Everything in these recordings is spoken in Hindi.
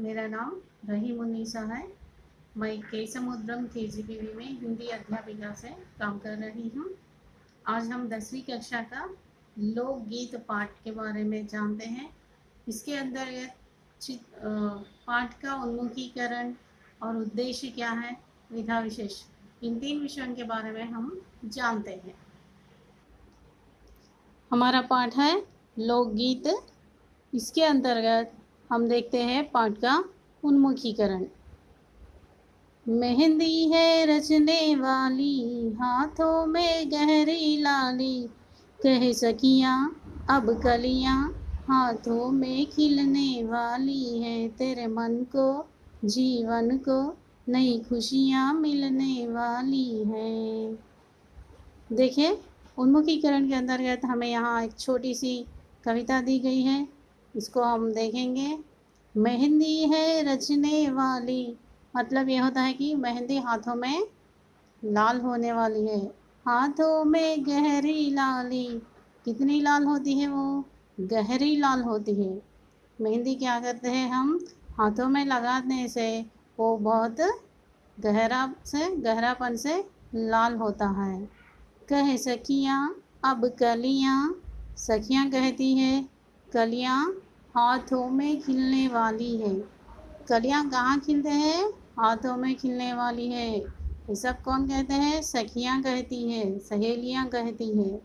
मेरा नाम रहीमुन्निसा है। मैं के समुद्रम केजीबीवी में हिंदी अध्यापिका से काम कर रही हूँ। आज हम 10वीं कक्षा का लोकगीत पाठ के बारे में जानते हैं। इसके अंतर्गत पाठ का उन्मुखीकरण और उद्देश्य क्या है, विधा विशेष, इन 3 विषयों के बारे में हम जानते हैं। हमारा पाठ है लोकगीत। इसके अंतर्गत हम देखते हैं पाठ का उन्मुखीकरण। मेहंदी है रचने वाली, हाथों में गहरी लाली, कह सकियां अब कलियां, हाथों में खिलने वाली है, तेरे मन को जीवन को नई खुशियां मिलने वाली है। देखिए, उन्मुखीकरण के अंतर्गत हमें यहाँ एक छोटी सी कविता दी गई है, इसको हम देखेंगे। मेहंदी है रचने वाली, मतलब ये होता है कि मेहंदी हाथों में लाल होने वाली है। हाथों में गहरी लाली, कितनी लाल होती है वो? गहरी लाल होती है। मेहंदी क्या करते हैं हम? हाथों में लगाने से वो बहुत गहरापन से लाल होता है। कह सखियाँ अब कलियाँ, सखियाँ कहती है कलियाँ हाथों में खिलने वाली है। कलियाँ कहाँ खिलते हैं? हाथों में खिलने वाली है। ये सब कौन कहते हैं? सखियाँ कहती है, सहेलियाँ कहती है।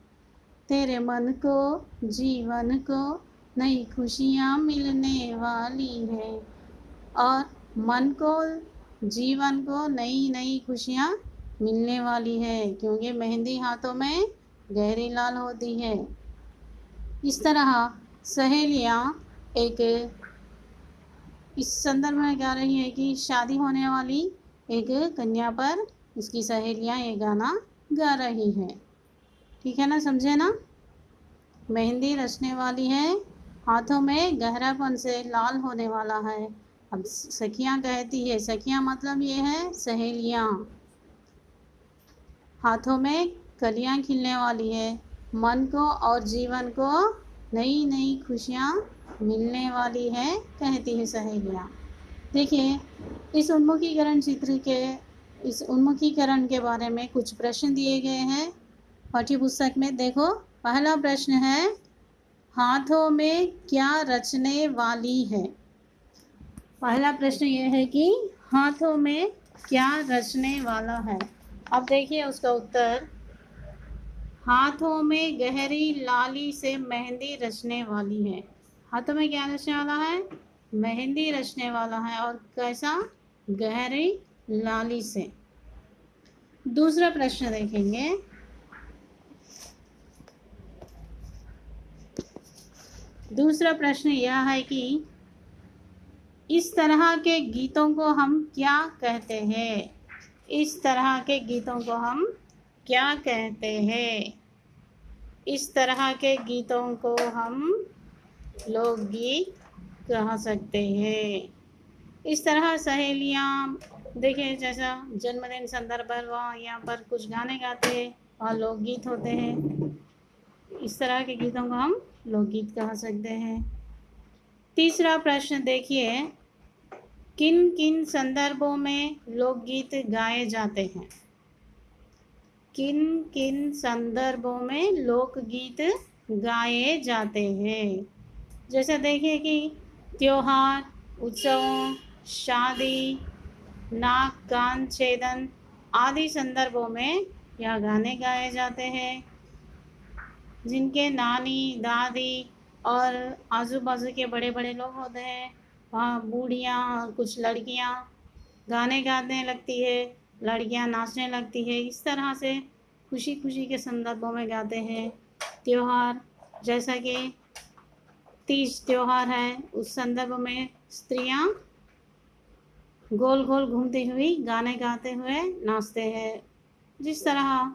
तेरे मन को जीवन को नई खुशियाँ मिलने वाली है। और मन को जीवन को नई नई खुशियाँ मिलने वाली है, क्योंकि मेहंदी हाथों में गहरी लाल होती है। इस तरह सहेलियाँ एक इस संदर्भ में गा रही है कि शादी होने वाली एक कन्या पर उसकी सहेलियाँ ये गाना गा रही हैं। ठीक है ना, समझे ना? मेहंदी रचने वाली है, हाथों में गहरापन से लाल होने वाला है। अब सखियाँ कहती है, सखियाँ मतलब ये है सहेलियाँ। हाथों में कलियाँ खिलने वाली है, मन को और जीवन को नई नई खुशियाँ मिलने वाली है, कहती है सहेलियाँ। देखिए, इस उन्मुखीकरण के बारे में कुछ प्रश्न दिए गए हैं पाठ्य पुस्तक में। देखो, पहला प्रश्न है, हाथों में क्या रचने वाली है? पहला प्रश्न ये है कि हाथों में क्या रचने वाला है। अब देखिए उसका उत्तर, हाथों में गहरी लाली से मेहंदी रचने वाली है। हाथों में क्या रचने वाला है? मेहंदी रचने वाला है। और कैसा? गहरी लाली से। दूसरा प्रश्न देखेंगे। दूसरा प्रश्न यह है कि इस तरह के गीतों को हम क्या कहते हैं? इस तरह के गीतों को हम क्या कहते हैं? इस तरह के गीतों को हम लोकगीत कह सकते हैं। इस तरह सहेलियाँ, देखिए जैसा जन्मदिन संदर्भ पर वहाँ यहाँ पर कुछ गाने गाते हैं, वहाँ लोकगीत होते हैं। इस तरह के गीतों को हम लोकगीत कह सकते हैं। तीसरा प्रश्न देखिए, किन किन संदर्भों में लोकगीत गाए जाते हैं? किन किन संदर्भों में लोकगीत गाए जाते हैं? जैसे देखिए कि त्योहार, उत्सवों, शादी, नाक कान छेदन आदि संदर्भों में यह गाने गाए जाते हैं। जिनके नानी दादी और आजू बाजू के बड़े बड़े लोग होते हैं, वहाँ बूढ़ियाँ, कुछ लड़कियाँ गाने गाने लगती है, लड़कियाँ नाचने लगती है। इस तरह से खुशी खुशी के संदर्भों में गाते हैं। त्योहार, जैसा कि तीज त्योहार है, उस संदर्भ में स्त्रियाँ गोल गोल घूमती हुई गाने गाते हुए नाचते हैं। जिस तरह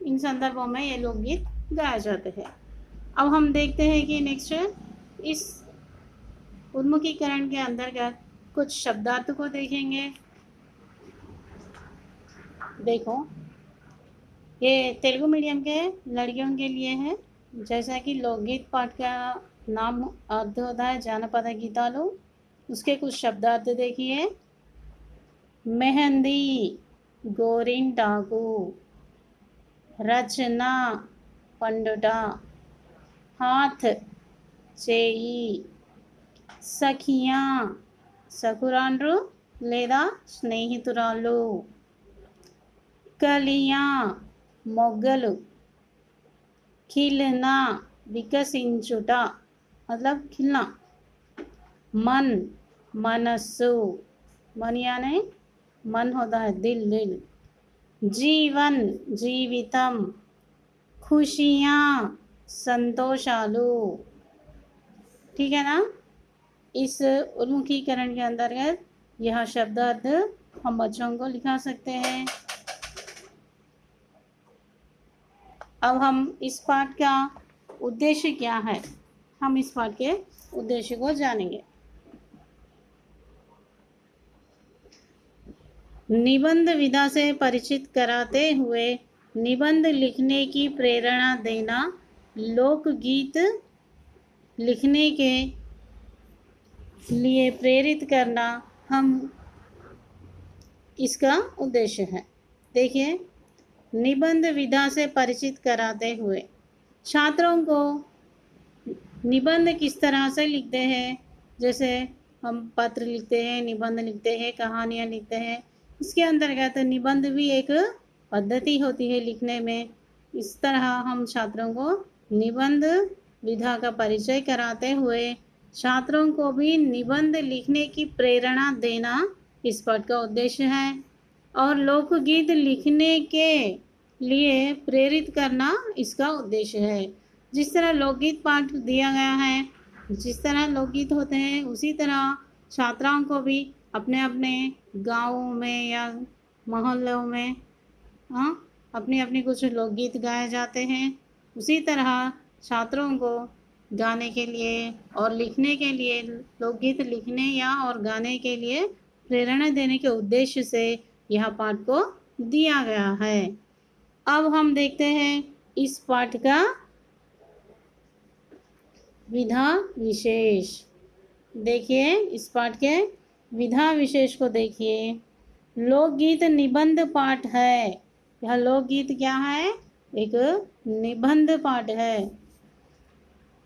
इन संदर्भों में ये लोकगीत गाए जाते हैं। अब हम देखते हैं कि नेक्स्ट इस उन्मुखीकरण के अंतर्गत कुछ शब्दार्थ को देखेंगे। देखो, ये तेलुगु मीडियम के लड़कियों के लिए है। जैसा कि लोकगीत पाठ का नाम अर्थ होता है जानपद गीतालु। उसके कुछ शब्दार्थ देखिए। मेहंदी गोरिंटाकू, रचना पंडुट, हाथ చేయి, సఖియా సకురాండ్రు లేదా స్నేహితురాళ్ళు, కలియా మొగ్గలు, खिलना विकसिंचुट मतलब खिलना, मन मनस्सु, मन यानी मन होता है दिल, दिल, जीवन जीवितम, खुशियाँ संतोषालु। ठीक है ना। इस उन्मुखीकरण के अंतर्गत यह शब्दार्थ हम बच्चों को लिखा सकते हैं। अब हम इस पाठ का उद्देश्य क्या है, हम इस पाठ के उद्देश्य को जानेंगे। निबंध विधा से परिचित कराते हुए निबंध लिखने की प्रेरणा देना, लोकगीत लिखने के लिए प्रेरित करना हम इसका उद्देश्य है। देखिए, निबंध विधा से परिचित कराते हुए, छात्रों को निबंध किस तरह से लिखते हैं, जैसे हम पत्र लिखते हैं, निबंध लिखते हैं, कहानियाँ लिखते हैं, इसके अंतर्गत निबंध भी एक पद्धति होती है लिखने में। इस तरह हम छात्रों को निबंध विधा का परिचय कराते हुए छात्रों को भी निबंध लिखने की प्रेरणा देना इस पाठ का उद्देश्य है, और लोकगीत लिखने के लिए प्रेरित करना इसका उद्देश्य है। जिस तरह लोकगीत पाठ दिया गया है, जिस तरह लोकगीत होते हैं, उसी तरह छात्राओं को भी अपने अपने गाँवों में या मोहल्लों में अपनी अपनी कुछ लोकगीत गाए जाते हैं। उसी तरह छात्रों को गाने के लिए और लिखने के लिए, लोकगीत लिखने या और गाने के लिए प्रेरणा देने के उद्देश्य से यह पाठ को दिया गया है। अब हम देखते हैं इस पाठ का विधा विशेष। देखिए, इस पाठ के विधा विशेष को देखिए। लोकगीत निबंध पाठ है। यह लोकगीत क्या है? एक निबंध पाठ है।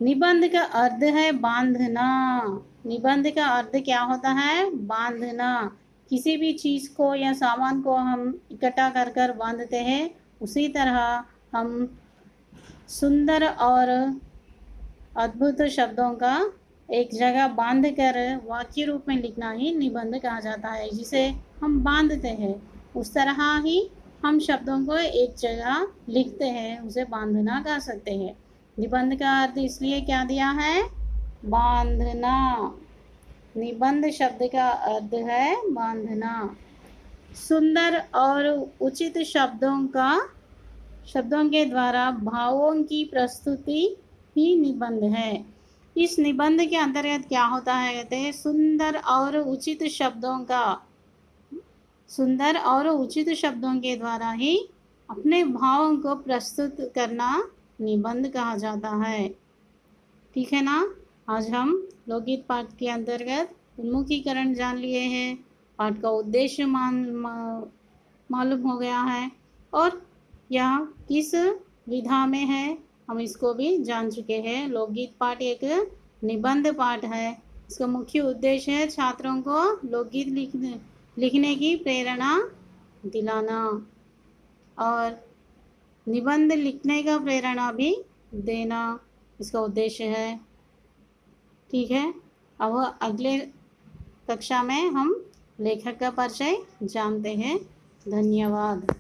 निबंध का अर्थ है बांधना। निबंध का अर्थ क्या होता है? बांधना। किसी भी चीज़ को या सामान को हम इकट्ठा कर कर बांधते हैं, उसी तरह हम सुंदर और अद्भुत शब्दों का एक जगह बांध कर वाक्य रूप में लिखना ही निबंध कहा जाता है, जिसे हम बांधते हैं। उस तरह ही हम शब्दों को एक जगह लिखते हैं, उसे बांधना कह सकते हैं। निबंध का अर्थ इसलिए क्या दिया है? बांधना। निबंध शब्द का अर्थ है बांधना। सुंदर और उचित शब्दों के द्वारा भावों की प्रस्तुति ही निबंध है। इस निबंध के अंतर्गत क्या होता है? कहते हैं सुंदर और उचित शब्दों के द्वारा ही अपने भावों को प्रस्तुत करना निबंध कहा जाता है। ठीक है ना। आज हम लोकगीत पाठ के अंतर्गत उन्मुखीकरण जान लिए हैं, पाठ का उद्देश्य मालूम हो गया है, और यह किस विधा में है हम इसको भी जान चुके हैं। लोकगीत पाठ एक निबंध पाठ है। इसका मुख्य उद्देश्य है छात्रों को लोकगीत लिखने की प्रेरणा दिलाना और निबंध लिखने का प्रेरणा भी देना इसका उद्देश्य है। ठीक है। अब अगले कक्षा में हम लेखक का परिचय जानते हैं। धन्यवाद।